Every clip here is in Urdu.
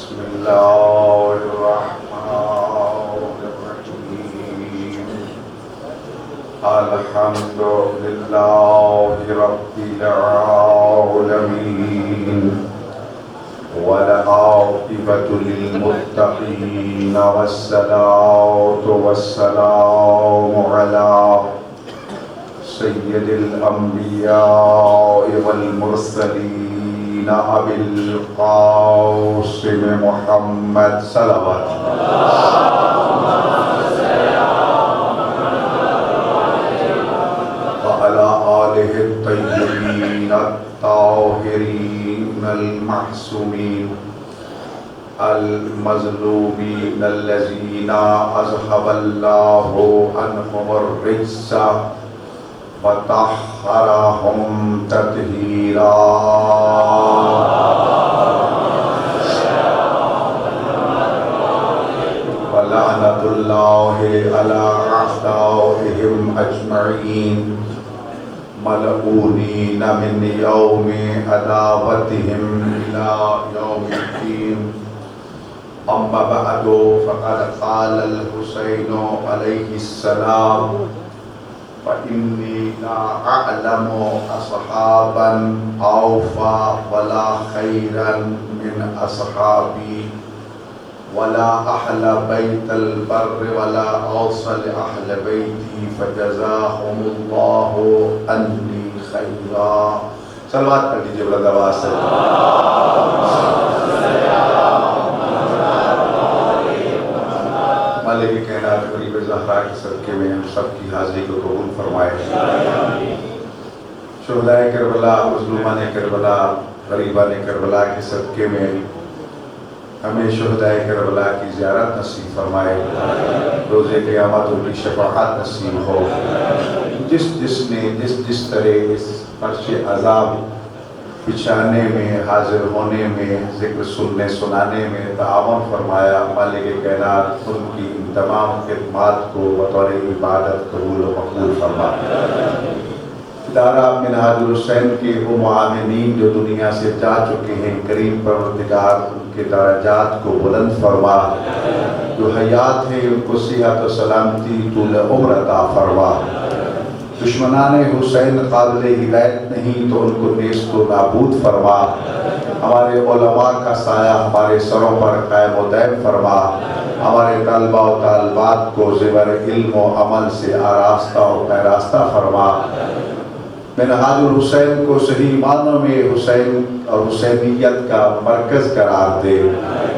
بسم الله الرحمن الرحيم. الحمد لله رب العالمين والعاقبة للمتقين والصلاة والسلام على سید الانبیاء والمرسلین ابی القاسم محمد صلوات وعلى آلہ الطیبین الطاہرین المعصومین المظلومین الذین اذهب اللہ عنہم الرجس وطہرہم تطہیرا. ولعنۃ اللہ علی اعدائہم اجمعین ملعونین من یوم عداوتہم الی یوم الدین. اما بعد فقد قال الحسین علیہ السلام فإني لا أعلم أصحابا أوفى ولا خيرا من أصحابي ولا أهل بيت البر ولا أوصل أهل بيتي فجزاهم الله عني خيرا. صلوات پڑھ لیجیے بلند آواز سے. مالک کائنات غریب زہرا کے صدقے میں ہم سب کی حاضری کو قبول فرمائے. شہدائے کربلا، مظلومان کربلا، غریبان کربلا کے صدقے میں ہمیں شہدائے کربلا کی زیارت نصیب فرمائے. روز قیامت ان کی شفاعت نصیب ہو. جس نے جس طرح اس فرش عذاب بچھانے میں، حاضر ہونے میں، ذکر سننے سنانے میں تعاون فرمایا، مالک کائنات ان کی ان تمام خدمات کو بطور عبادت قبول و مقبول فرما. ادارہ منہاج الحسین کے وہ معاونین جو دنیا سے جا چکے ہیں، کریم پروردگار ان کے درجات کو بلند فرما. جو حیات ہیں ان کو صحت و سلامتی طول عمر عطا فرما. دشمنان حسین قابل ہدایت نہیں تو ان کو نیست و نابود فرما. ہمارے علماء کا سایہ ہمارے سروں پر قائم و دائم فرما. ہمارے طلبہ و طالبات کو زیور علم و عمل سے آراستہ و پیراستہ فرما. منہاج الحسین کو صحیح معنوں میں حسین اور حسینیت کا مرکز قرار دے.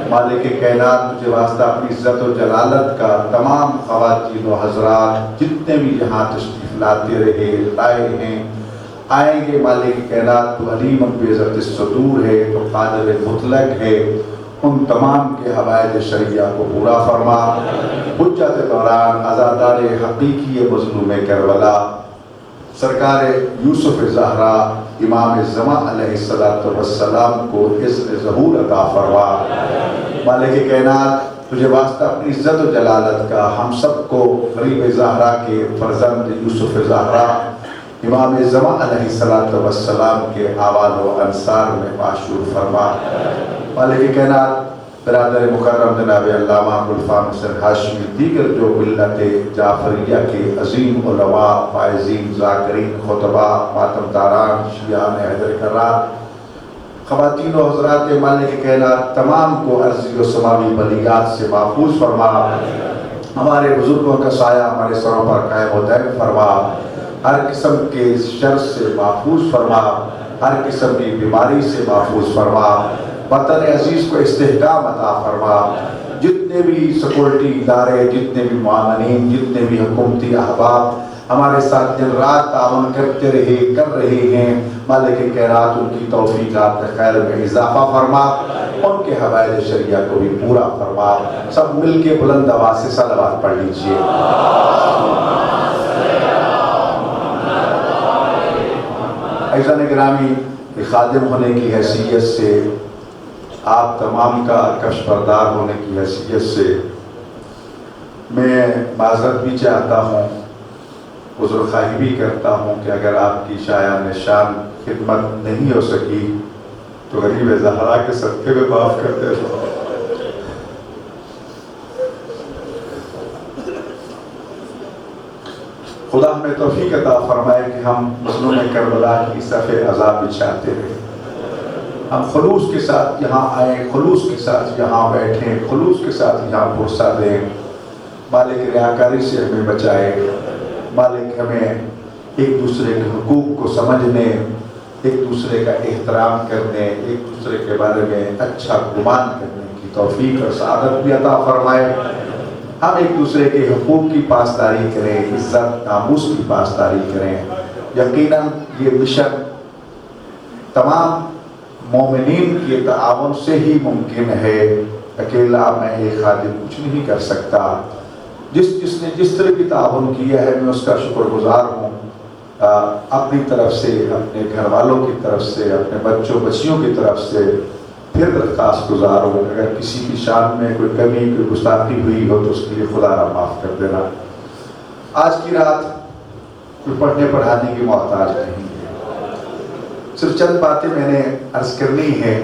مالک کائنات تجھے واسطہ اپنی عزت و جلالت کا تمام خواتین و حضرات جتنے بھی یہاں تشریف لاتے رہے، لائے ہیں، آئیں گے. مالک کائنات تو علیم بعزت الصدور ہے، تو قادر مطلق ہے. ان تمام کے حوائج شرعیہ کو پورا فرما. حجت دوران عزادار حقیقی مظلوم کربلا سرکار یوسف زہرا امام زمان علیہ السلام کو اذن ظہور عطا فرما. مالک کائنات تجھے واسطہ اپنی عزت و جلالت کا ہم سب کو غریب زہرا کے فرزند یوسف زہرا امام زمان علیہ السلام کے آوان و انصار میں معشور فرما. مالک کائنات برادر مکرم جناب علامہ ابوالفضل حسین ہاشمی، دیگر جو ملت جعفریہ کے عظیم علماء، فائزین، ذاکرین، خطباء، ماتم داران، شیعان حیدر کرار، خواتین و حضرات، مالک کائنات تمام کو عرضی و سماوی بلیات سے محفوظ فرما. ہمارے بزرگوں کا سایہ ہمارے سروں پر قائم و دائم فرما. ہر قسم کے شر سے محفوظ فرما. ہر قسم کی بیماری سے محفوظ فرما. وطن عزیز کو استحکام عطا فرما. جتنے بھی سیکورٹی ادارے، جتنے بھی معاونین، جتنے بھی حکومتی احباب ہمارے ساتھ دن رات تعاون کرتے رہے، کر رہے ہیں، مالک کائنات ان کی توفیقات خیر میں اضافہ فرما. ان کے حوائج شرعیہ کو بھی پورا فرما. سب مل کے بلند آواز سے صلوات پڑھ لیجئے. عزیزان گرامی، خادم ہونے کی حیثیت سے، آپ تمام کا کش بردار ہونے کی حیثیت سے میں معذرت بھی چاہتا ہوں، عذر خواہی بھی کرتا ہوں کہ اگر آپ کی شایان نشان خدمت نہیں ہو سکی تو غریب زہرا کے صدقے میں معاف کر دے. خدا ہمیں توفیق عطا فرمائے کہ ہم مظلوم کربلا کی صف عذاب بچھاتے رہے، ہم خلوص کے ساتھ یہاں آئیں، خلوص کے ساتھ یہاں بیٹھیں، خلوص کے ساتھ یہاں پرسہ دیں۔ مالک ریاکاری سے ہمیں بچائے، مالک ہمیں ایک دوسرے کے حقوق کو سمجھنے، ایک دوسرے کا احترام کرنے، ایک دوسرے کے بارے میں اچھا گمان کرنے کی توفیق اور سعادت بھی عطا فرمائے۔ ہم ایک دوسرے کے حقوق کی پاسداری کریں، عزت ناموس کی پاسداری کریں۔ یقیناً یہ مشن تمام مومنین کے تعاون سے ہی ممکن ہے، اکیلا میں ایک خادم کچھ نہیں کر سکتا۔ جس نے جس طرح بھی تعاون کیا ہے میں اس کا شکر گزار ہوں، اپنی طرف سے، اپنے گھر والوں کی طرف سے، اپنے بچوں بچیوں کی طرف سے پھر درخواست گزار ہوں، اگر کسی کی شان میں کوئی کمی، کوئی گستاخی ہوئی ہو تو اس کے لیے خدا را معاف کر دینا۔ آج کی رات کوئی پڑھنے پڑھانے کی محتاج نہیں ہے، صرف چند باتیں میں نے عرض کرنی ہے۔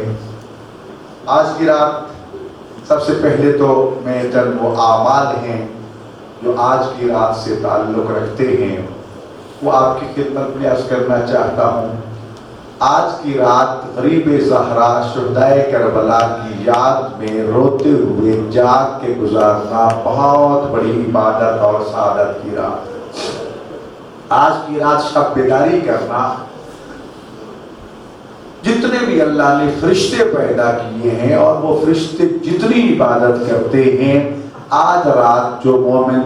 آج کی رات سب سے پہلے تو میں چند وہ اعمال ہیں جو آج کی رات سے تعلق رکھتے ہیں وہ آپ کی خدمت میں عرض کرنا چاہتا ہوں۔ آج کی رات غریب زہرا شہدائے کربلا کی یاد میں روتے ہوئے جاگ کے گزارنا بہت بڑی عبادت اور سعادت کی رات۔ آج کی رات شب بیداری کرنا، جتنے بھی اللہ نے فرشتے پیدا کیے ہیں اور وہ فرشتے جتنی عبادت کرتے ہیں، آج رات جو مومن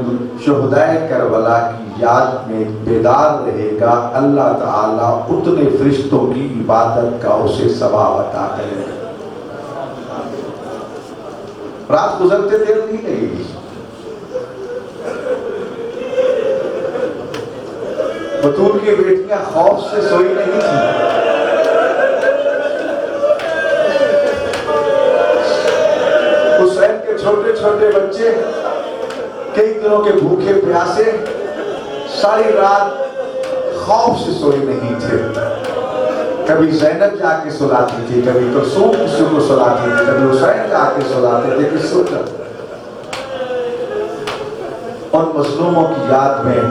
شہدائے کربلا کی یاد میں بیدار رہے گا، اللہ تعالیٰ اتنے فرشتوں کی عبادت کا اسے ثواب عطا کرے گا۔ رات گزرتے دیر نہیں لگے گی۔ بطول کی بیٹیاں خوف سے سوئی نہیں تھی، حسین کے چھوٹے چھوٹے بچے کئی دنوں کے بھوکے پیاسے ساری رات خوف سے سوئے نہیں تھے۔ کبھی زینب جا کے سلاتی تھی، کبھی کلثوم کسی کو سلاتی تھی، کبھی حسین جا کے سلاتے تھے کسی کو۔ ان مظلوموں کی یاد میں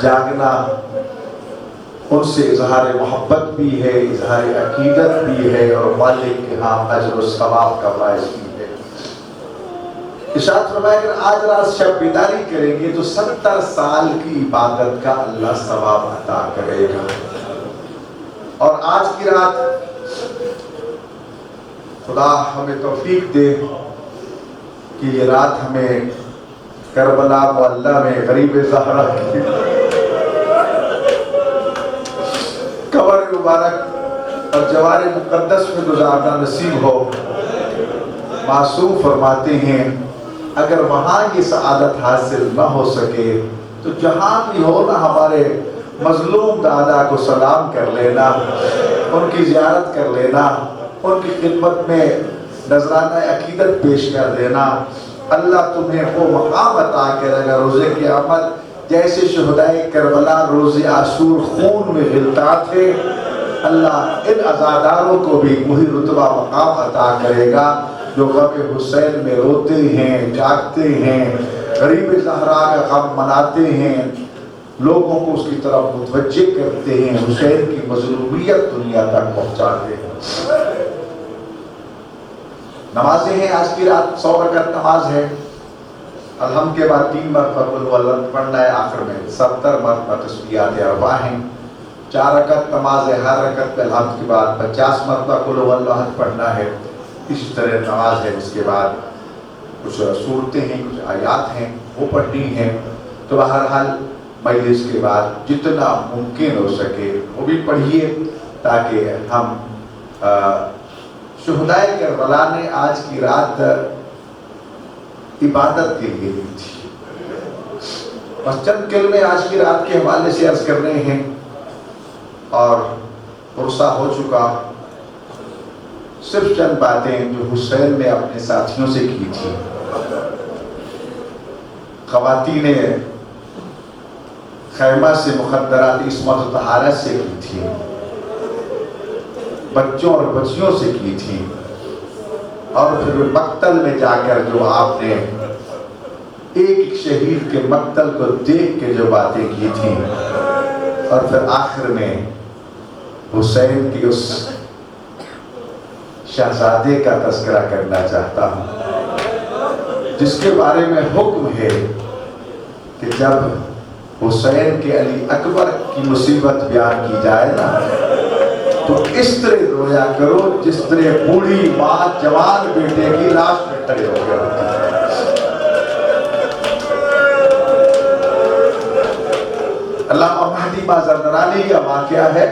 جاگنا ان سے اظہار محبت بھی ہے، اظہار عقیدت بھی ہے، اور مالک کے ہاں اجر و ثواب کا باعث بھی ہے۔ ارشاد فرمایا اگر آج رات شب بیداری کریں گے تو 70 سال کی عبادت کا اللہ ثواب عطا کرے گا۔ اور آج کی رات خدا ہمیں توفیق دے کہ یہ رات ہمیں کربلا معلیٰ میں غریب زہرا کی قبر مبارک اور جوار مقدس میں گزارنا نصیب ہو۔ معصوم فرماتے ہیں اگر وہاں یہ سعادت حاصل نہ ہو سکے تو جہاں بھی ہو نا ہمارے مظلوم دادا کو سلام کر لینا، ان کی زیارت کر لینا، ان کی خدمت میں نذرانہ عقیدت پیش کر دینا۔ اللہ تمہیں وہ مقام عطا کرے گا روز قیامت جیسے شہدائے کربلا روز عاشور خون میں غلطاں تھے، اللہ ان عزاداروں کو بھی وہی رتبہ مقام عطا کرے گا جو غم حسین میں روتے ہیں، جاگتے ہیں، غریب زہرا کا غم مناتے ہیں، لوگوں کو اس کی طرف متوجہ کرتے ہیں، حسین کی مظلومیت دنیا تک پہنچاتے ہیں۔ نمازیں ہیں آج کی رات 100 رکعت نماز ہے، الحمد کے بعد 3 مرتبہ قل ہو اللہ پڑھنا ہے، آخر میں 70 مرتبہ تسبیحات اربع ہیں، 4 رکعت نماز ہے، ہر رکعت پہ الحمد کے بعد 50 مرتبہ قل ہو اللہ پڑھنا ہے۔ اسی طرح نماز ہے، اس کے بعد کچھ صورتیں ہیں، کچھ آیات ہیں وہ پڑھنی ہیں۔ تو بہرحال مجلس کے بعد جتنا ممکن ہو سکے وہ بھی پڑھیے تاکہ ہم شہدائے کربلا نے آج کی رات عبادت کے لیے دی تھی۔ بس چند کلمے آج کی رات کے حوالے سے عرض کرنے ہیں اور عرصہ ہو چکا۔ صرف چند باتیں جو حسین نے اپنے ساتھیوں سے کی تھی، خواتین خیمہ سے مخدرات عصمت و طہارت سے کی تھی، بچوں اور بچیوں سے کی تھی، اور پھر مقتل میں جا کر جو آپ نے ایک ایک شہید کے مقتل کو دیکھ کے جو باتیں کی تھیں، اور پھر آخر میں حسین کی اس شہزادے کا تذکرہ کرنا چاہتا ہوں جس کے بارے میں حکم ہے کہ جب حسین کے علی اکبر کی مصیبت بیان کی جائے نا تو اس طرح رویا کرو جس طرح بوڑھی ماں جوان بیٹے کی لاش میں کھڑے ہو گئے ہوتے ہیں۔ علامہ مہدی مازندرانی کا واقعہ ہے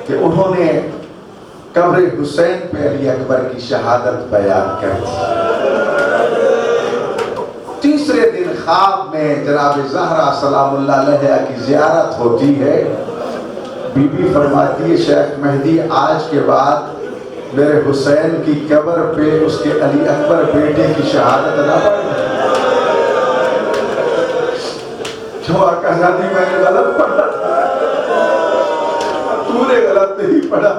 کہ انہوں نے قبر حسین پہ علی اکبر کی شہادت بیان کر دی۔ تیسرے دن خواب میں جناب زہرا سلام اللہ علیہا کی زیارت ہوتی ہے۔ بی بی فرماتی ہے شیخ مہدی آج کے بعد میرے حسین کی قبر پہ اس کے علی اکبر بیٹے کی شہادت نہ پڑھنا۔ جو آقا جانی میں نے غلط پڑھا تو نے غلط نہیں پڑھا،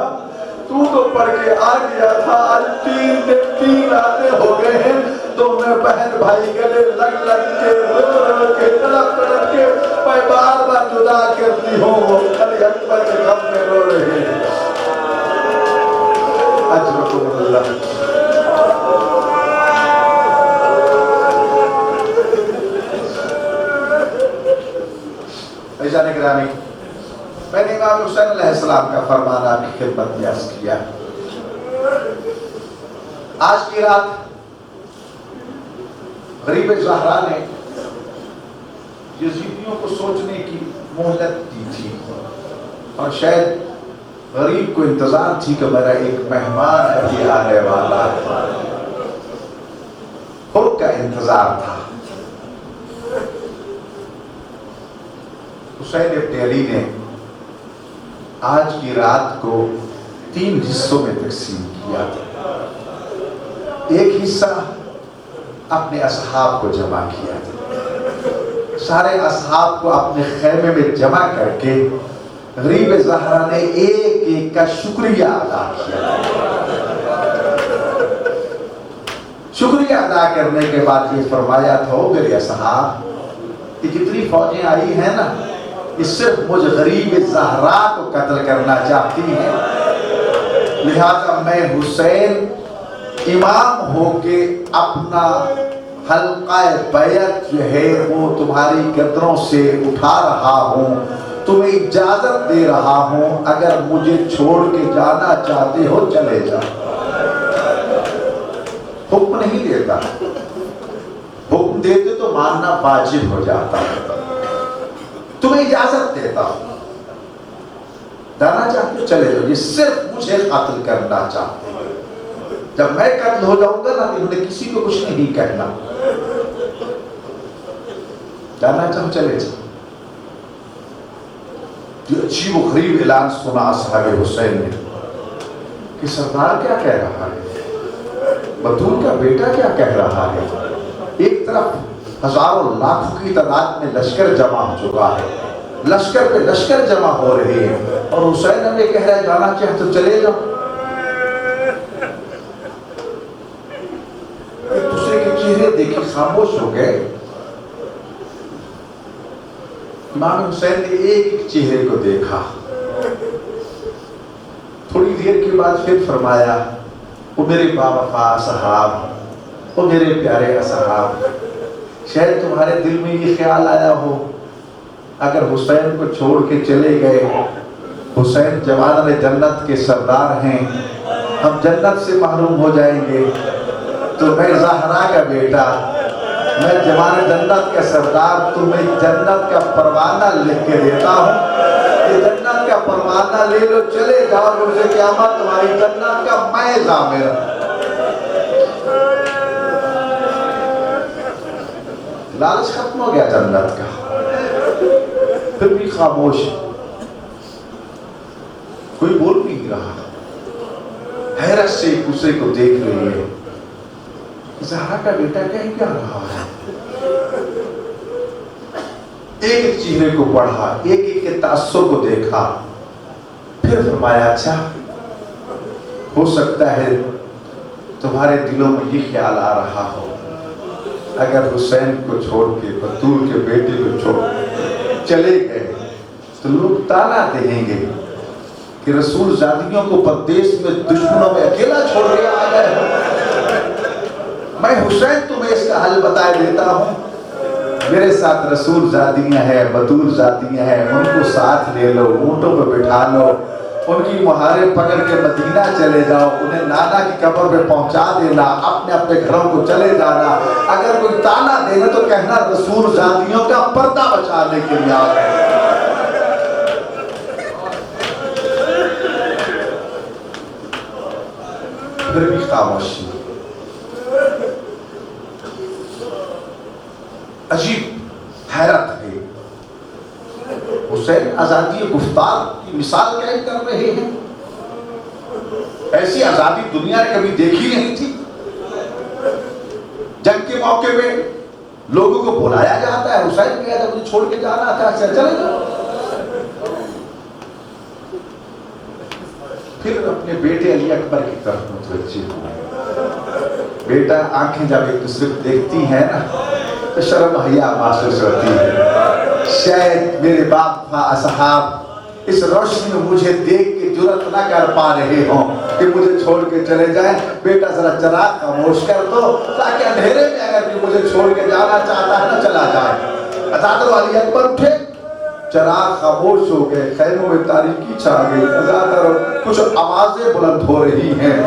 تو پڑھ کے آ گیا تھا۔ آج 3 راتیں ہو گئے ہیں تو میں بہن بھائی گلے لگ کے رو کے تڑپ کے میں بار بار جدا کرتی ہوں، علی اکبر کے غم میں رو رہے ہیں۔ اجرکم اللہ۔ عزیزان گرامی، میں نے امام حسین علیہ السلام کا فرمان آپ کی خدمت میں عرض کیا۔ آج کی رات غریب زہرا نے یزیدیوں کو سوچنے کی مہلت دی تھی، اور شاید غریب کو انتظار تھی کہ میرا ایک مہمان ابھی آنے والا ہے، خود کا انتظار تھا۔ حسین ابن علی نے آج کی رات کو 3 حصوں میں تقسیم کیا۔ ایک حصہ اپنے اصحاب کو جمع کیا، سارے اصحاب کو اپنے خیمے میں جمع کر کے غریب زہرا نے ایک ایک کا شکریہ ادا کیا۔ شکریہ ادا کرنے کے بعد یہ فرمایا تھا میرے اصحاب کہ جتنی فوجیں آئی ہیں نا یہ صرف مجھ غریب زہرا کو قتل کرنا چاہتی ہیں، لہذا میں حسین امام ہو کے اپنا حلقہ بیعت جو ہے وہ تمہاری گردنوں سے اٹھا رہا ہوں، تمہیں اجازت دے رہا ہوں، اگر مجھے چھوڑ کے جانا چاہتے ہو چلے جاؤ۔ حکم نہیں دیتا، حکم دیتے تو ماننا واجب ہو جاتا، تمہیں اجازت دیتا ہوں، جانا چاہتے ہو چلے جاؤ، یہ صرف مجھے قتل کرنا چاہتے ہیں، جب میں قتل ہو جاؤں گا نا انہوں نے کسی کو کچھ نہیں کہنا، جانا چاہو چلے جاؤ۔ یہ عجیب و غریب اعلان سنا اصحاب حسین نے کہ سردار کیا کہہ رہا ہے، بطول کا بیٹا کیا کہہ رہا ہے۔ ایک طرف ہزاروں لاکھوں کی تعداد میں لشکر جمع ہو چکا ہے، لشکر پہ لشکر جمع ہو رہے ہیں، اور حسین ہمیں کہہ رہا ہے جانا چاہے تو چلے جاؤ۔ ایک دوسرے کے چہرے دیکھے خاموش ہو گئے۔ امام حسین نے ایک ایک چہرے کو دیکھا، تھوڑی دیر کے بعد پھر فرمایا وہ میرے باوفا اصحاب، وہ میرے پیارے اصحاب، شاید تمہارے دل میں یہ خیال آیا ہو اگر حسین کو چھوڑ کے چلے گئے، حسین جوان جنت کے سردار ہیں، ہم جنت سے محروم ہو جائیں گے، تو میں زہرا کا بیٹا، میں جوان جنت کا سردار تمہیں جنت کا پروانہ لکھ کے دیتا ہوں، یہ جنت کا پروانہ لے لو، چلے جاؤ، روز قیامت تمہاری جنت کا میں ضامن۔ لالچ ختم ہو گیا جنت کا، پھر بھی خاموش، کوئی بول نہیں رہا، حیرت سے ایک دوسرے کو دیکھ رہی ہے، زہرا کا بیٹا کہیں کیا رہا ہے۔ ایک ایک چہرے کو پڑھا، ایک ایک کے تاثر کو دیکھا، پھر فرمایا اچھا ہو سکتا ہے تمہارے دلوں میں یہ خیال آ رہا ہو اگر حسین کو چھوڑ کے بطول کے بیٹے کو چھوڑ چلے گئے تو لوگ تانا دیں گے کہ رسول زادیوں کو پردیس میں دشمنوں میں اکیلا چھوڑ کے آ گئے۔ میں حسین تمہیں اس کا حل بتا دیتا ہوں، میرے ساتھ رسول زادیاں ہیں، بطول زادیاں ہیں، ان کو ساتھ لے لو، اونٹوں پہ بٹھا لو، ان کی مہاریں پکڑ کے مدینہ چلے جاؤ، انہیں نانا کی قبر پہ پہنچا دینا، اپنے اپنے گھروں کو چلے جانا۔ اگر کوئی تانا دینا تو کہنا رسول زادیوں کا پردہ بچانے کے لیے آ گئے۔ پھر بھی خاموشی، عجیب حیرت ہے۔ حسین آزادی گفتار کی مثال قائم کر رہے ہیں، ایسی آزادی دنیا نے کبھی دیکھی نہیں تھی۔ جنگ کے موقع پہ لوگوں کو بلایا جاتا ہے، حسین کہتا ہے مجھے چھوڑ کے جانا تھا، چلے جاؤ۔ پھر اپنے بیٹے علی اکبر کی طرف متوجہ ہوئے۔ بیٹا آنکھیں جب ایک دوسرے کو دیکھتی ہیں نا تو شرم حیا محسوس ہوتی ہے۔ شاید میرے باپ اصحاب اس روشنی میں مجھے دیکھ کے جرأت نہ کر پا رہے ہوں کہ مجھے چھوڑ کے چلے جائیں۔ بیٹا ذرا چراغ خاموش کر دو تاکہ اندھیرے میں اگر کوئی مجھے چھوڑ کے جانا چاہتا ہے نہ چلا جائے۔ عزادر علی اکبر اٹھے، چراغ خاموش ہو گئے، خیموں میں تاریکی چھا گئی، عزادر کچھ آوازیں بلند ہو رہی ہیں۔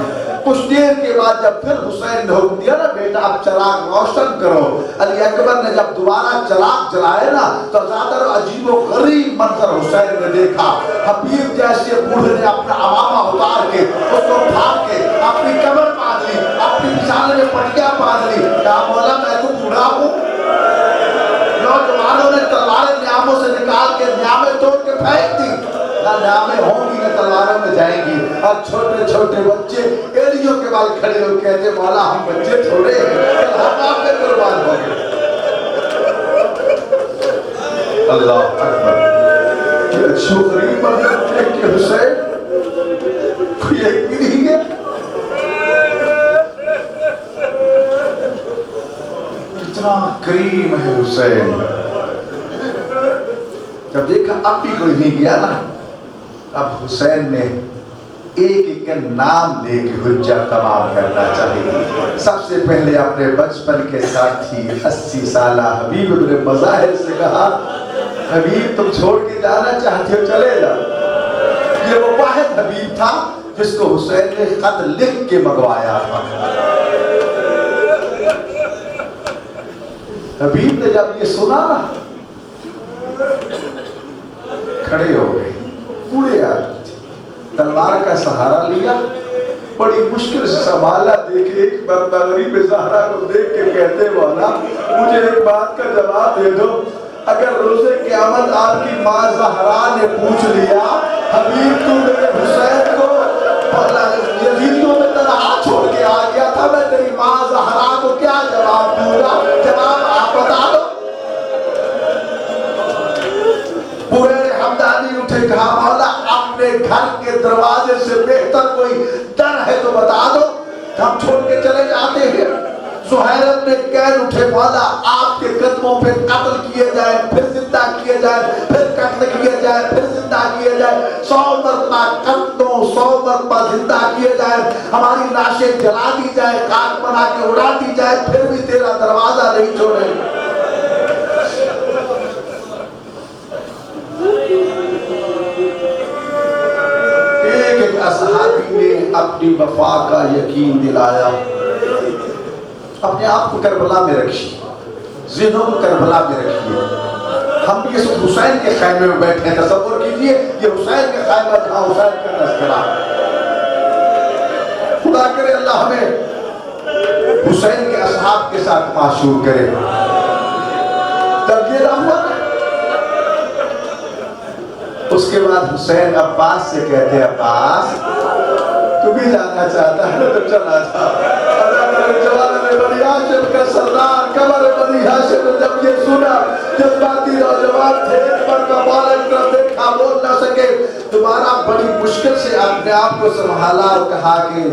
کچھ دیر کے بعد جب پھر حسین نے حکم دیا نا بیٹا اب چراغ روشن کرو، علی اکبر نے جب دوبارہ چراغ جلائے نا تو زیادہ عجیب و غریب منظر حسین نے دیکھا۔ حبیب جیسے بوڑھے نے اپنا عمامہ اتار کے اس کو پھاڑ کے اپنی کمر باندھ لی، اپنی بچھانے میں پٹیاں باندھ لی، کہا مولا میں تو بوڑھا ہوں۔ نوجوانوں نے تلواریں نیاموں سے نکال کے نیامیں توڑ کے پھینک دی، نہ نیامیں ہوں گی نہ تلواروں میں جائیں گی۔ اور چھوٹے چھوٹے بچے ایڑیوں کے بال کھڑے ہو کہتے مولا ہم بچے چھوڑے ہیں، ہم آپ کے قربان ہو گئے۔ اللہ اکبر، یہ اچھو غریب منظر ہے کہ حسین کوئی ایک بھی نہیں ہے۔ کتنا کریم ہے حسین۔ جب دیکھا اب بھی کوئی نہیں گیا نا، اب حسین نے ایک ایک کا نام لے کے حجت تمام کرنا چاہیے۔ سب سے پہلے اپنے بچپن کے ساتھی 80 سالہ حبیب ابن مظاہر سے کہا حبیب تم چھوڑ کے جانا چاہتے ہو چلے جاؤ۔ یہ وہ واحد حبیب تھا جس کو حسین نے خط لکھ کے منگوایا تھا۔ حبیب نے جب یہ سنا نا کھڑے ہو گئے، بوڑھے آدمی تلوار کا سہارا لیا، بڑی مشکل سے سنبھالا، دیکھے ایک غریب زہرا کو دیکھ کے کہتے مولا مجھے ایک بات کا جواب دے دو، اگر روز قیامت آپ کی ماں زہرا نے پوچھ لیا حبیب تو میرے حسین کو یزیدوں میں تنہا چھوڑ کے آ گیا تھا، میں تیری ماں زہرا کو کیا جواب دوں گا؟ جواب آپ بتا دو۔ پورے حمدانی اٹھے کہا مولا اپنے گھر کے دروازے سے بہتر کوئی در ہے تو بتا دو، ہم چھوڑ کے چلے جاتے ہیں۔ زہیر اپنے قید اٹھے مولا آپ کے قدموں پہ قتل کیے جائیں، پھر زندہ کیے جائیں، پھر قتل کیے جائیں، پھر زندہ کیے جائیں، 100 مرتبہ قتلوں 100 مرتبہ زندہ کیے جائیں، ہماری لاشیں جلا دی جائیں، خاک بنا کے اڑا دی جائیں، پھر بھی تیرا دروازہ نہیں چھوڑیں۔ ایک اصحابی نے اپنی وفا کا یقین دلایا، اپنے آپ کو کربلا میں رکھی، ذہنوں کو کربلا میں رکھیے۔ ہم بھی اس حسین کے خیمے میں بیٹھے ہیں، تصور کیجئے یہ حسین کے خیمہ تھا، حسین کا تذکرہ۔ خدا کرے اللہ ہمیں حسین کے اصحاب کے ساتھ معشور کرے۔ تب یہ رحمت ہے۔ اس کے بعد حسین عباس سے کہتے ہیں عباس تو بھی جانا چاہتا ہے تو چلا جا۔ جوان بنی ہاشم کا سردار قمر بنی ہاشم نے جب یہ سنا، جذباتی نوجوان تھے، پر کا بالک طرف دیکھا بول نہ سکے، دوبارہ بڑی مشکل سے اپنے آپ کو سنبھالا اور کہا کہ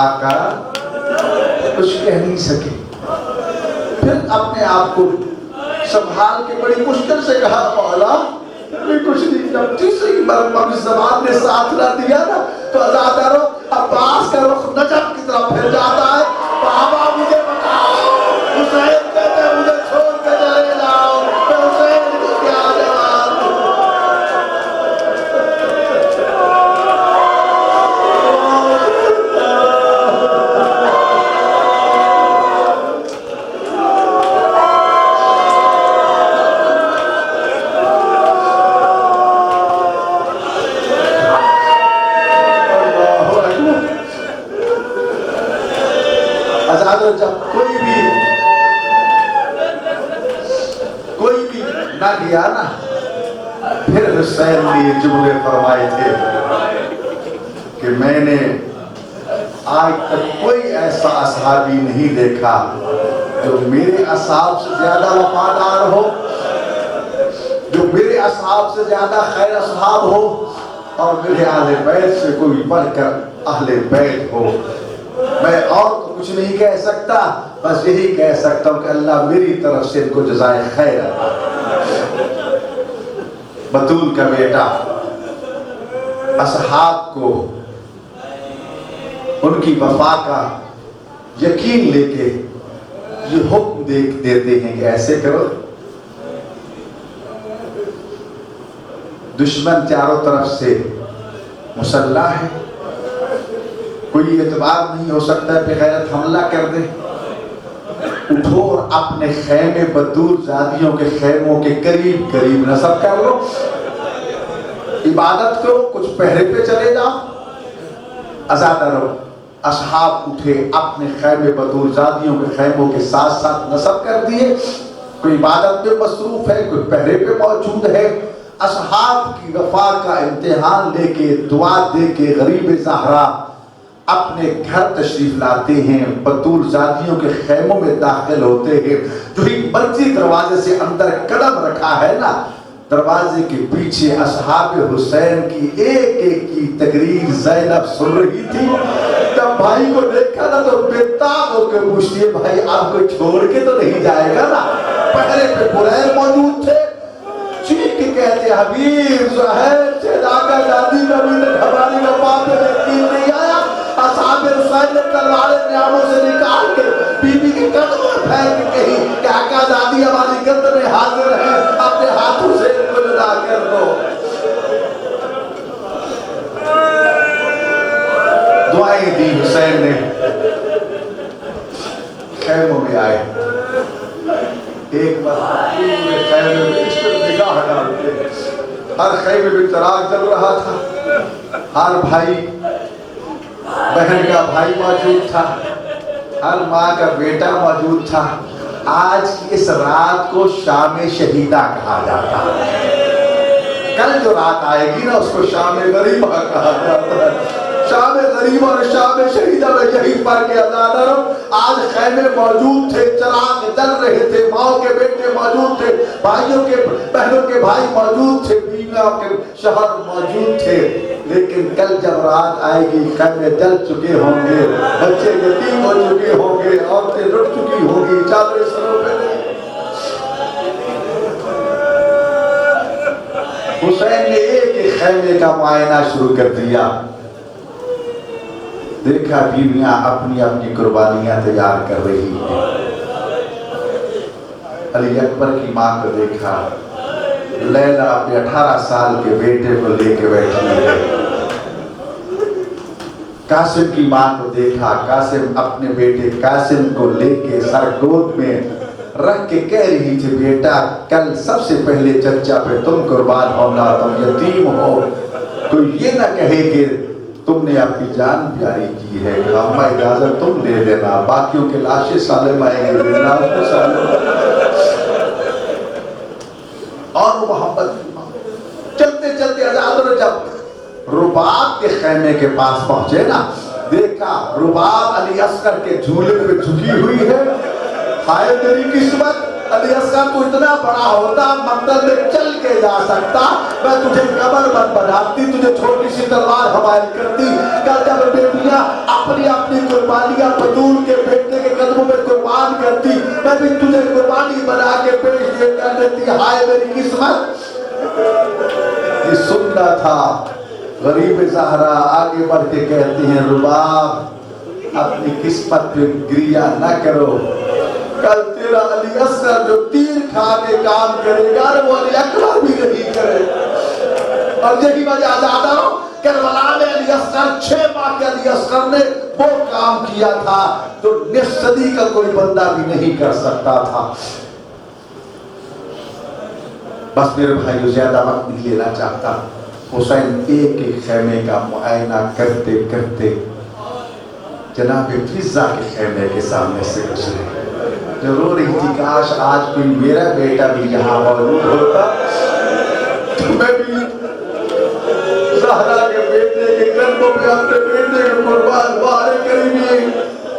آقا کچھ کہہ نہیں سکے۔ پھر اپنے آپ کو سنبھال کے بڑی مشکل سے کہا مولا میں کچھ نہیں، جب تیسری مرتبہ زبان نے ساتھ نہ دیا نا تو عزادارو عباس کا رخ نجف کی طرف پھر جاتا ہے. بابا مجھے بتاؤ حسین کہتے ہیں مجھے چھوڑ کے چلے جاؤ، میں حسین کو کیا جواب دوں؟ جب کوئی بھی نہ گیا نا، پھر حسین نے یہ جملے فرمائے تھے کہ میں نے آج تک کوئی ایسا اصحابی نہیں دیکھا جو میرے اصحاب سے زیادہ وفادار ہو، جو میرے اصحاب سے زیادہ خیر اصحاب ہو، اور میرے اہل بیت سے کوئی بڑھ کر اہل بیت ہو. میں اور تو کچھ نہیں کہہ سکتا، بس یہی کہہ سکتا ہوں کہ اللہ میری طرف سے ان کو جزائے خیر عطا کرے. بطول کا بیٹا اصحاب کو ان کی وفا کا یقین لے کے یہ حکم دیتے ہیں کہ ایسے کرو. دشمن چاروں طرف سے مسلح ہے، کوئی اعتبار نہیں ہو سکتا ہے بغیرت حملہ کر دے. اٹھو اور اپنے خیمے بدور زادیوں کے خیموں کے قریب قریب نصب کر لو، عبادت کرو، کچھ پہرے پہ چلے جاؤ. عزادارو اصحاب اٹھے، اپنے خیمے بدور زادیوں کے خیموں کے ساتھ ساتھ نصب کر دیے. کوئی عبادت پہ مصروف ہے، کوئی پہرے پہ موجود ہے. اصحاب کی وفا کا امتحان لے کے، دعا دے کے غریب زہرا اپنے گھر تشریف لاتے ہیں، بطول زادیوں کے خیموں میں داخل ہوتے ہیں. جو ہی مرضی دروازے سے اندر قدم رکھا ہے نا، دروازے کے پیچھے اصحاب حسین کی ایک ایک کی تقریر زینب سن رہی تھی. جب بھائی کو دیکھا نا تو بے تاب ہو کے پوچھتی ہے بھائی آپ کو چھوڑ کے تو نہیں جائے گا نا؟ پہلے پہ بریر موجود تھے، چیخ کے کہتے حبیب زہیر سے لاکہ دادی نبی تک ہماری وفا پہ یقین نہیں آیا. اصحاب حسین نے تلواریں نیاموں سے نکال کے بی بی کے قدم میں پھینک کے کہی کہ آقا زادی ہماری گرد میں حاضر ہے، اپنے ہاتھوں سے ان کو جدا کر دو. دعائیں دی حسین نے. خیموں میں آئے، ایک مرتبہ پورے خیمے میں اس پر نگاہ ڈالتے. ہر خیمے میں چراغ جل رہا تھا، ہر بھائی بہن کا بھائی موجود تھا، ہر ماں کا بیٹا موجود تھا. آج کی اس رات کو شام شہیدہ کہا جاتا ہے. کل جو رات آئے گی نا اس کو شام غریبہ کہا جاتا ہے. شام غریبہ اور شام شہیدہ میں یہی فرق ہے. آج خیمے موجود تھے، چراغ جل رہے تھے، ماؤں کے بیٹے موجود تھے، بھائیوں کے بہنوں کے بھائی موجود تھے، بیویوں کے شوہر موجود تھے. لیکن کل جب رات آئے گی خیمے جل چکے ہوں گے، بچے یتیم ہو چکے ہوں گے، عورتیں لٹ چکی ہوں گی، چادریں سروں پہ نہیں. حسین نے ایک ایک خیمے کا معائنہ شروع کر دیا. دیکھا بیویاں اپنی اپنی قربانیاں تیار کر رہی ہیں. علی اکبر کی ماں کو دیکھا، لیلا اپنے 18 سال کے بیٹے کو لے کے بیٹھی ہے. قاسم کی ماں کو دیکھا، قاسم اپنے بیٹے قاسم کو لے کے سر گود میں رکھ کے کہہ رہی تھی بیٹا کل سب سے پہلے چچا پہ تم قربان ہونا، تم یتیم ہو، کوئی یہ نہ کہے کہ تم نے اپنی جان پیاری کی ہے. اما اجازت تم دے دینا، باقیوں کے لاشیں سالم آئیں گے دینا اس کو سالم. اور محبت چلتے چلتے عزادر جب رباب کے خیمے کے پاس پہنچے نا، دیکھا رباب علی اصغر کے جھولے پہ جھکی ہوئی ہے. ہائے میری قسمت، علی اصغر تو اتنا بڑا ہوتا مقتل میں چل کے جا سکتا، میں تجھے قبر مت بناتی، تجھے چھوٹی سی تلوار حوالے کرتی. کل جب بیٹیاں اپنی اپنی قربانیاں بطول کے بیٹے کے قدموں میں قربان کرتی، میں بھی تجھے بنا کے پیش دے کر دیتی ہائے میری قسمت. یہ سننا تھا. غریب زہرا آگے بڑھ کے کہتی ہیں رباب اپنی قسمت پہ گریہ نہ کرو. کل تیرا علی اصغر جو تیر کھا کے کام کرے گا وہ علی اکبر بھی نہیں کرے. اور یہی وجہ آزادہ ہو کربلا میں علی اصغر 6 ماہ کے علی اصغر نے وہ کام کیا تھا جو نصف صدی کا کوئی بندہ بھی نہیں کر سکتا تھا. بس میرے بھائیو زیادہ وقت نہیں لینا چاہتا. حسین ایک ایک خیمے کا معائنہ کرتے کرتے جناب فضہ کے خیمے کے سامنے سے گزرے. جو رو رہی تھی کاش آج کوئی میرا بیٹا بھی یہاں موجود ہوتا تو میں بھی زہرا کے بیٹے کے قدموں پہ اپنے بیٹے کے قربان بارے کریمی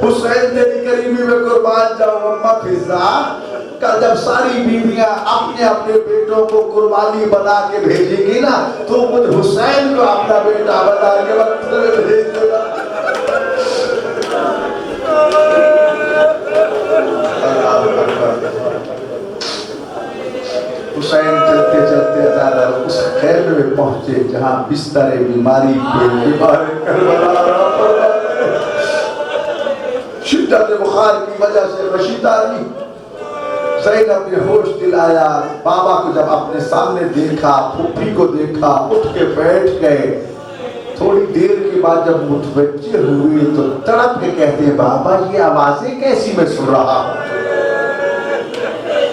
حسین تیری کریمی میں قربان جاؤں. اماں فضہ کل جب ساری بیویاں اپنے اپنے بیٹوں کو قربانی بنا کے بھیجیں گی نا تو مجھ حسین کو اپنا بیٹا بنا کے وقت میں بھیج دے گا. حسین چلتے چلتے زیادہ اس خیمے میں پہنچے جہاں بستر بیماری پہ بیمار کربلا رہا. شدت بخار کی وجہ سے رشیدہ علی زینب نے ہوش دلایا. بابا کو جب اپنے سامنے دیکھا پھوپھی کو دیکھا اٹھ کے بیٹھ گئے. تھوڑی دیر کے بعد جب متوجہ ہوئے تو تڑپ کے کہتے ہیں بابا یہ آوازیں کیسی میں سن رہا ہوں.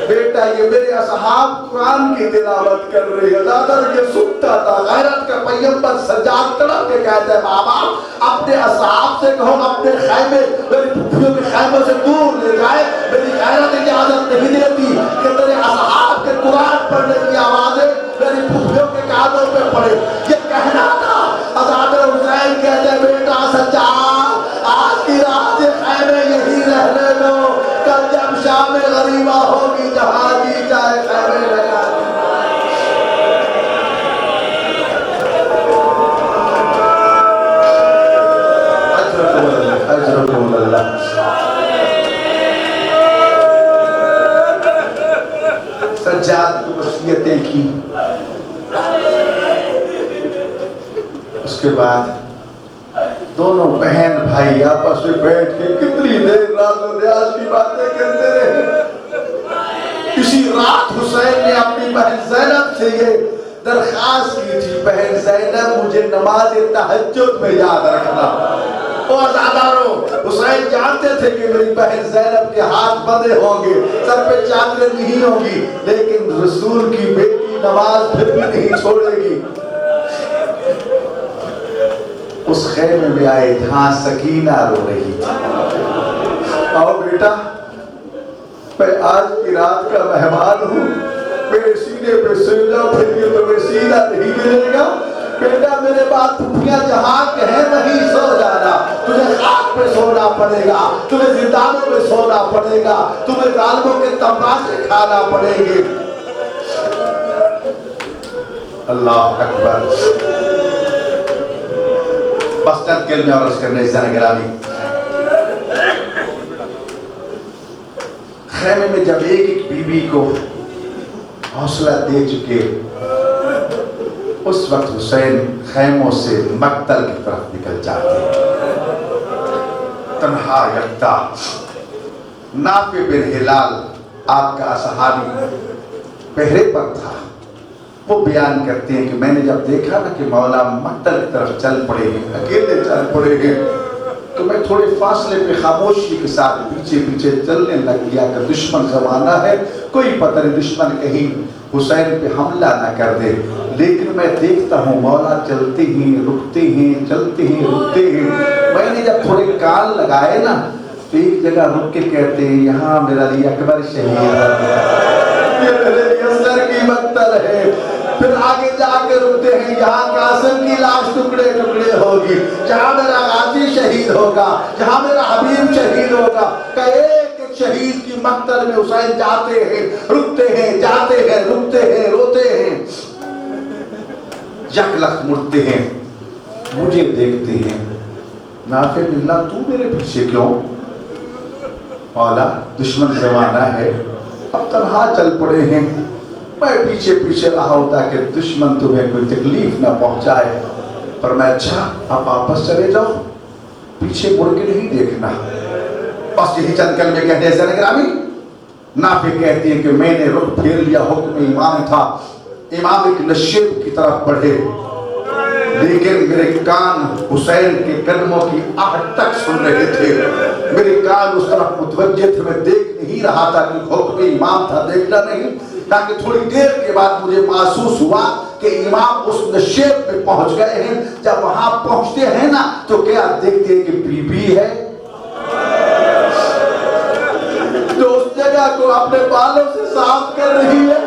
بیٹا یہ میرے اصحاب قرآن کی تلاوت کر رہے ہیں. دادر یہ سنتا تھا. غیرت کا پیغمبر سجاد تڑپ کے کہتے ہیں بابا اپنے اصحاب سے کہو اپنے خیمے میری پھوپھیوں کے خیموں سے دور لے جائے. میری غیرت اجازت نہیں دیتی کہ تیرے اصحاب کے قرآن پڑھنے کی آوازیں میری پھوپھیوں کے کانوں پہ پڑے. یہ کہنا تھا. حضرت حسین کہتے ہیں بیٹا سجاد آج کی رات خیمے یہی رہنے دو. کل جب شام غریبہ ہوگی جہاں جی جائے خیمے لگا. اجرکم اللہ. سجاد کو وصیتیں کی. اس کے بعد دونوں بہن بھائی آپس میں بیٹھ کے کتنی دیر راز و ریاض کی باتیں کرتے رہے. اسی رات حسین نے اپنی بہن زینب سے یہ درخواست کی تھی بہن زینب مجھے نماز تہجد میں یاد رکھنا. اور زادارو حسین جانتے تھے کہ میری بہن زینب کے ہاتھ بندے ہوں گے سر پہ چادریں نہیں ہوں گی لیکن رسول کی بیٹی نماز پھر بھی نہیں چھوڑے گی. اس خیمے میں آئے جہاں سکینہ رو رہی تھی. آؤ بیٹا میں آج کی رات کا مہمان ہوں. میرے سینے پہ سجدہ پھر تمہیں سینہ نہیں ملے گا. بیٹا میرے بعد پھوپھیاں جہاں کہیں وہیں سو جانا. تجھے خاک پہ سونا پڑے گا. تمہیں زندانوں میں سونا پڑے گا. تمہیں ظالموں کے تماشے کھانا پڑیں گے. اللہ اکبر. بس چند کلمے اور عرض کرنے عزیزان گرامی. خیمے میں جب ایک ایک بی بی کو حوصلہ دے چکے اس وقت حسین خیموں سے مقتل کی طرف نکل جاتے. تنہا یکتا نافع بن ہلال آپ کا صحابی پہرے پر تھا. وہ بیان کرتے ہیں کہ میں نے جب دیکھا نا کہ مولا مقتل کی طرف چل پڑے ہیں اکیلے چل پڑے ہیں تو میں تھوڑے فاصلے پہ خاموشی کے ساتھ پیچھے پیچھے چلنے لگ گیا کہ دشمن زمانہ ہے کوئی پتہ نہیں دشمن کہیں حسین پہ حملہ نہ کر دے. لیکن میں دیکھتا ہوں مولا چلتے ہیں رکتے ہیں چلتے ہیں رکتے ہیں. میں نے جب تھوڑے کان لگائے نا تو ایک جگہ رک کے کہتے ہیں یہاں میرا علی اکبر شہید ہے یہ میرے علی اصغر کی مقتل ہے. پھر آگے جا کے رکتے ہیں یہاں قاسم کی لاش ٹکڑے ٹکڑے ہوگی. جہاں میرا غازی شہید ہوگا جہاں میرا حبیب شہید ہوگا. کہ ایک ایک شہید کی مقتل میں حسین جاتے ہیں رکتے ہیں جاتے ہیں رکتے ہیں روتے ہیں. یک لخت مڑتے ہیں مجھے دیکھتے ہیں. نافع باللہ تو میرے پیچھے کیوں؟ مولا دشمن زمانہ ہے اب تنہا چل پڑے ہیں، میں پیچھے پیچھے رہا ہوں تاکہ دشمن تمہیں کوئی تکلیف نہ پہنچائے۔ پر میں اچھا آپ واپس چلے جاؤ، پیچھے مڑ کے نہیں دیکھنا۔ بس یہی چند کلمے کہتے ہیں گرامی۔ نافع کہتی ہیں کہ میں نے رخ پھیر لیا، حکم امام تھا، امام ایک نشیب کی طرف بڑھے، لیکن میرے کان حسین کے قدموں کی آہٹ تک سن رہے تھے، میرے کان اس طرف متوجہ تھے، میں دیکھ نہیں رہا تھا کہ حکم امام تھا، دیکھنا نہیں، تاکہ تھوڑی دیر کے بعد مجھے محسوس ہوا کہ امام اس نشیب میں پہنچ گئے ہیں۔ جب وہاں پہنچتے ہیں نا تو کیا دیکھتے ہیں کہ بی بی ہے جو اس جگہ کو اپنے بالوں سے صاف کر رہی ہے۔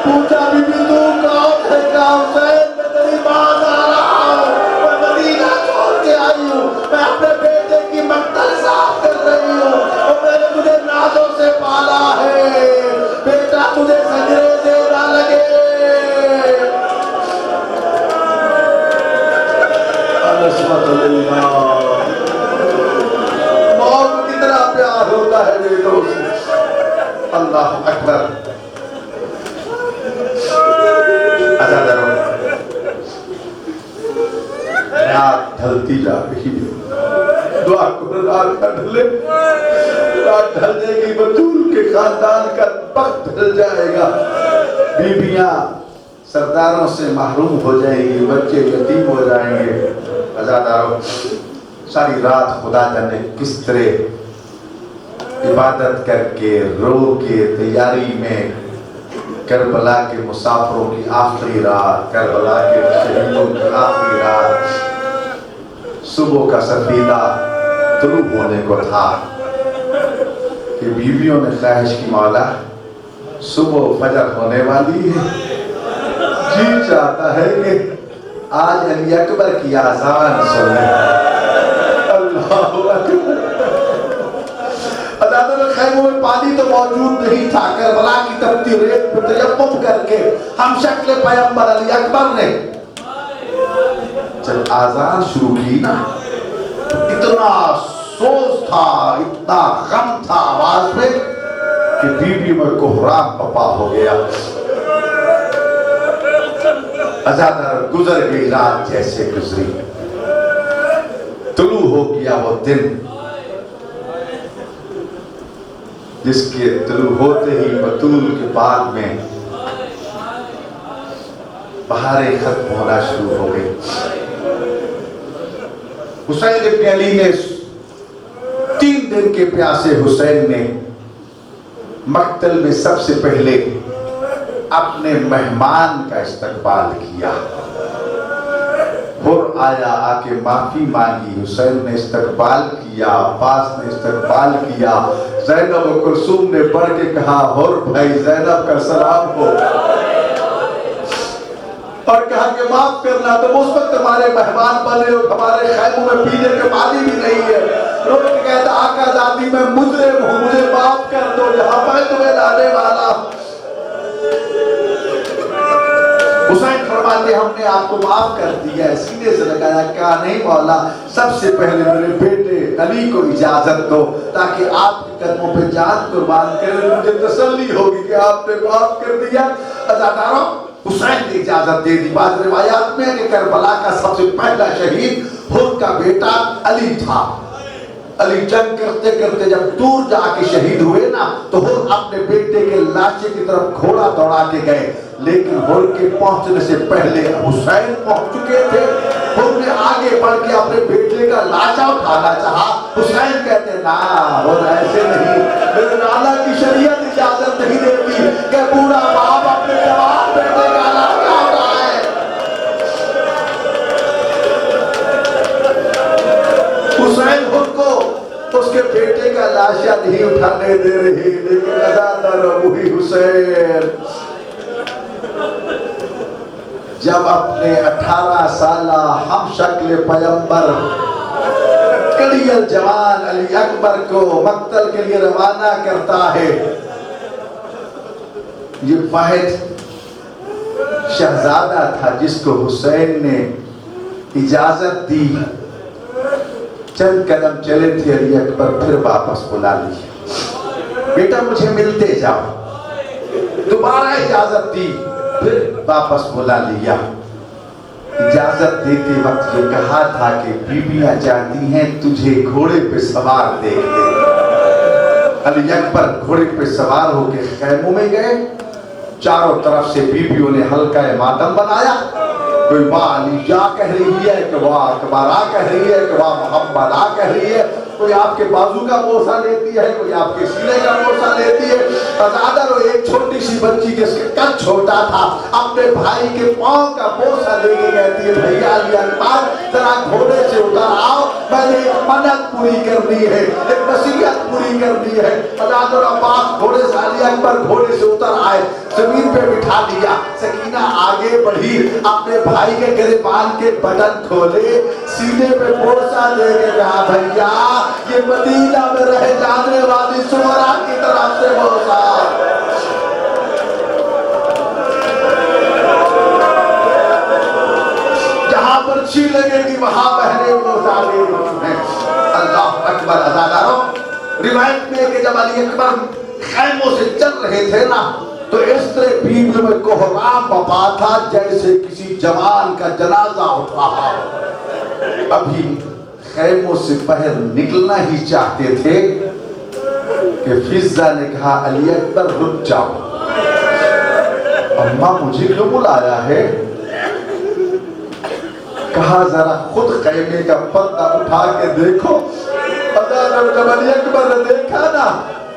پوچھا بی بی تو کون ہے؟ کہا حسین میں تیری بات آ رہا ہوں، میں مدینہ چھوڑ کے آئی ہوں، میں اپنے بیٹے کی مقتل صاف کر رہی ہوں، اور میں نے تجھے نازوں سے پالا ہے، بیٹا تجھے سجرے دے نہ لگے۔ نسبت اللہ، موت کتنا پیار ہوتا ہے بیٹوں سے۔ اللہ اکبر۔ عزاداروں، رات ڈھلتی جا رہی ہے، دعا کرو رات نہ ڈھلے، رات ڈھل جائے گی، بطول کے خاندان کا وقت ڈھل جائے گا، بیویاں سرداروں سے محروم ہو جائیں گی، بچے یتیم ہو جائیں گے۔ عزاداروں، ساری رات خدا جانے کس طرح عبادت کر کے رو کے تیاری میں کربلا کے مسافروں کی آخری رات، کربلا کے شہیدوں کی آخری رات، صبح کا سفیدہ طلوع ہونے کو تھا کہ بیویوں نے خواہش کی مولا صبح فجر ہونے والی ہے، جی چاہتا ہے کہ آج علی اکبر کی آذان سنیں۔ اللہ اکبر۔ عدالت خیموں میں پانی تو موجود نہیں تھا، کربلا کی تپتی ریت پر تیمم کر کے ہم شکل پیغمبر علی اکبر نے جب آذان شروع کی نا، اتنا سوز تھا، اتنا غم تھا آواز میں کہ بیوی میں کوہرام پپا ہو گیا۔ عزادار گزر گئی رات جیسے گزری، طلوع ہو گیا وہ دن جس کے طلوع ہوتے ہی بطول کے باغ میں بہاریں ختم ہونا شروع ہو گئی۔ حسین ابن علی نے 3 دن کے پیاسے حسین نے مقتل میں سب سے پہلے اپنے مہمان کا استقبال کیا۔ حر آیا، آ کے معافی مانگی، حسین نے استقبال کیا، عباس نے استقبال کیا، زینب و کلثوم نے بڑھ کے کہا حر بھائی زینب کا سلام ہو، اور کہا کہ معاف کرنا، تم اس وقت ہمارے مہمان بنے ہو، ہمارے خیموں میں پینے کے پانی بھی نہیں ہے۔ رو کے کہتا آقا ذاتی میں مجرم ہوں، مجھے معاف کر دو، یہاں میں تمہیں لانے والا ہوں۔ حسین فرماتے ہم نے آپ کو معاف کر دیا ہے، سینے سے لگایا، کہا نہیں مولا، سب سے پہلے میرے بیٹے علی کو اجازت دو تاکہ آپ کے قدموں پہ جان قربان کرے، مجھے تسلی ہوگی کہ آپ نے معاف کر دیا۔ عزاداروں، حسین نے اجازت دے دی۔ بعض روایات میں ہے کہ کربلا کا سب سے پہلا شہید حر کا بیٹا علی تھا۔ علی جنگ کرتے کرتے جب دور جا کے شہید ہوئے نا تو حر اپنے بیٹے کے لاشے کی طرف گھوڑا دوڑا کے گئے، لیکن حر کے پہنچنے سے پہلے حسین پہنچ چکے تھے۔ حر نے آگے بڑھ کے اپنے بیٹے کا لاشا اٹھانا چاہا، حسین کہتے نا حر ایسے نہیں، میرے نانا کی شریعت اجازت نہیں دیتی کہ بوڑھا باپ اپنے جوان بیٹے کا لاشا اٹھائے۔ حسین حر کو اس کے بیٹے کا لاشا نہیں اٹھانے دے رہی، لیکن عزادار وہی حسین جب اپنے 18 سالہ ہم شکل پیغمبر کڑی الجوان علی اکبر کو مقتل کے لیے روانہ کرتا ہے، یہ واحد شہزادہ تھا جس کو حسین نے اجازت دی، چند قدم چلے تھے علی اکبر پھر واپس بلا لی، بیٹا مجھے ملتے جاؤ، دوبارہ اجازت دی، پھر واپس بلا لیا۔ اجازت دیتے وقت یہ کہا تھا کہ بیویاں چاہتی ہیں تجھے گھوڑے پہ سوار دیکھ لیں۔ علی اکبر گھوڑے پہ سوار ہو کے خیموں میں گئے، چاروں طرف سے بیویوں نے حلقہ ماتم بنایا، کوئی واہ علی جا کہہ رہی ہے، کہ واہ اکبر آ کہہ رہی ہے، کہ واہ محمد آ کہہ رہی ہے، کوئی آپ کے بازو کا بوسہ لیتی ہے، کوئی آپ کے سینے کا بوسہ لیتی ہے۔ ازادر وہ ایک چھوٹی سی بچی جس کے قد چھوٹا تھا اپنے بھائی کے پاؤں کا بوسہ لے کے کہتی ہے بھیا علی اکبر ذرا گھوڑے سے اتر آؤ، میں نے ایک منت پوری کرنی ہے، ایک وصیت پوری کرنی ہے۔ ازادر عباس گھوڑے سے، علی اکبر گھوڑے سے اتر آئے، زمین پہ بٹھا دیا۔ سکینہ آگے بڑھی، اپنے بھائی کے گریبان کے بٹن کھولے، سینے پہ بوسہ دے کے کہا بھیا یہ مدینہ میں رہ جانے والی سمرا کی طرف سے بوسہ۔ جہاں پرچی لگے گی وہاں بہنے بوسہ دے رہی ہیں۔ اللہ اکبر۔ ازاداروں روایت میں کہ جب علی اکبر خیموں سے چل رہے تھے نا تو اس طرح بیویوں میں کوہرام بپا تھا جیسے کسی جوان کا جنازہ اٹھا۔ ابھی خیموں سے باہر نکلنا ہی چاہتے تھے کہ فضہ نے کہا علی اکبر رک جاؤ، اماں مجھے کیوں بلایا ہے؟ کہا ذرا خود خیمے کا پردہ اٹھا کے دیکھو۔ جب علی اکبر نے دیکھا نا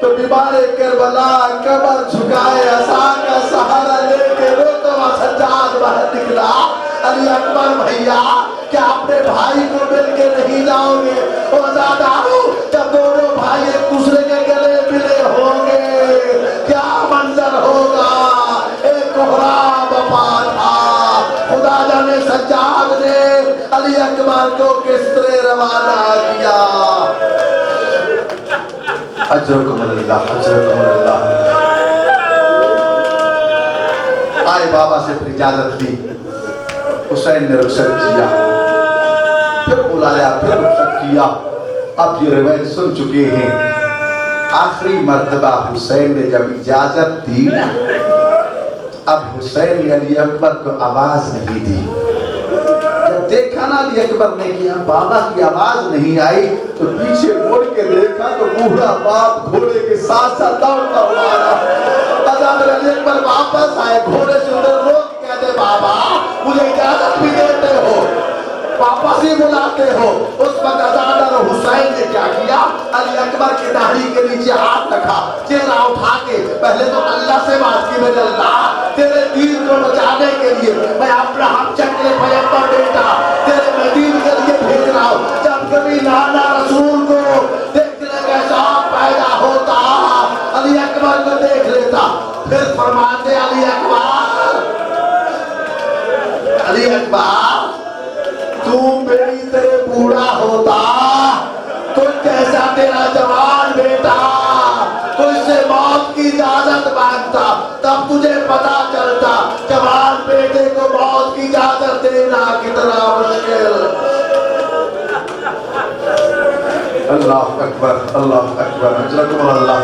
تو بیمار کربلا کمر جھکائے عصا کا سہارا لے کے روتا ہوا سجاد باہر نکلا۔ علی اکبر بھیا کیا اپنے بھائی کو مل کے نہیں جاؤ گے؟ ازادارو جب دونوں بھائی ایک دوسرے کے گلے ملے ہوں گے کیا منظر ہوگا؟ ایک کوہرام بپا تھا۔ خدا جانے سجاد نے علی اکبر کو کس طرح روانہ کیا۔ اجرکم اللہ، اجرکم اللہ۔ آئے بابا سے پھر اجازت دی، حسین نے رخصت کیا، پھر بلایا، پھر رخصت کیا۔ اب یہ روایت سن چکے ہیں۔ آخری مرتبہ حسین نے جب اجازت دی اب حسین نے علی اکبر کو آواز نہیں دی۔ جب دیکھا نا علی اکبر نے کیا بابا کی آواز نہیں آئی تو پیچھے مڑ کے دیکھا تو بوڑھا باپ گھوڑے کے ساتھ ساتھ دوڑتا ہوا آ رہا۔ ازادر علی اکبر واپس آئے، گھوڑے سے ادھر روک کہتے بابا مجھے اجازت بھی دیتے ہو، واپس ہی بلاتے ہو۔ اس وقت ازادر حسین نے کیا کیا؟ علی اکبر کی داڑھی کے نیچے ہاتھ رکھا، چہرہ اٹھا کے پہلے تو اللہ سے بات کی، میرے اللہ تیرے دین کو بچانے کے لیے میں اپنا ہم چکر پیغمبر بیٹا تیرے میں دین کے لیے بھیج رہا ہوں۔ جب کبھی نانا رسول کو دیکھنے کا شوق پیدا ہوتا علی اکبر کو دیکھ لیتا، پھر فرماتے علی اکبر، علی اکبر تو میری طرح بوڑھا ہوتا تو کیسا تیرا جوان بیٹا تجھ سے موت کی اجازت مانگتا، تب تجھے پتا چلتا جوان بیٹے کو موت کی اجازت دینا کتنا مشکل۔ اللہ اکبر، اللہ اکبر، اجرکم اللہ۔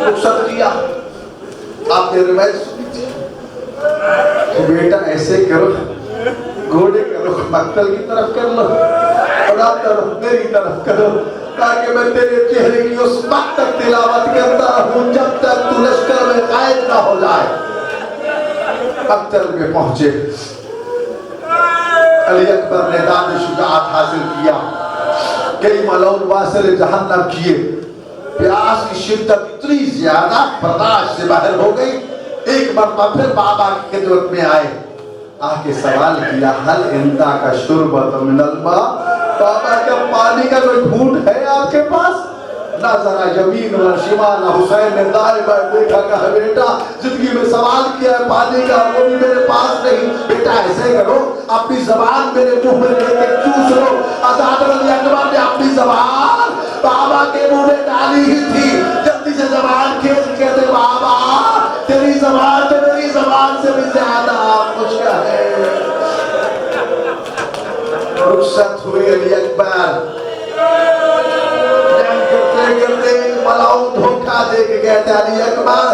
رخصت کیا، آپ نے روایت سنی تھی کہ بیٹا ایسے کرو، گھوڑے کا رخ مقتل کی طرف کر لو اور آپ کا رخ میری طرف کرو تاکہ میں تیرے چہرے کی اس وقت تک تلاوت کرتا رہوں جب تک تو لشکر میں قائد نہ ہو جائے۔ مقتل میں پہنچے، علی اکبر نے داد شجاعت حاصل کیا، کئی ملعون واصل جہنم کیے، پیاس کی شدت اتنی زیادہ برداشت سے باہر ہو گئی۔ ایک مرتبہ پھر بابا کی خدمت میں آئے، آ کے سوال کیا حل انتا کا شربت من الماء، بابا کیا پانی کا کوئی گھونٹ ہے آپ کے پاس؟ نہ ذرا یمین و شمال، حسین نے دائیں بائیں دیکھا، کہا بیٹا زندگی میں سوال کیا ہے پانی کا، وہ بھی میرے پاس نہیں۔ بیٹا ایسے کرو اپنی زبان میرے منہ میں لے کے چوس لو۔ ازادر علی اکبر نے اپنی زبان بابا کے منہ میں ڈالی ہی تھی، جلدی سے زبان کھینچ کے کہتے بابا تیری زبان تو میری زبان سے بھی زیادہ مشکل ہے۔ رخصت ہوئی علی اکبر، جنگ کرتے کرتے ملاؤں دھوکہ دے کے کہتے علی اکبر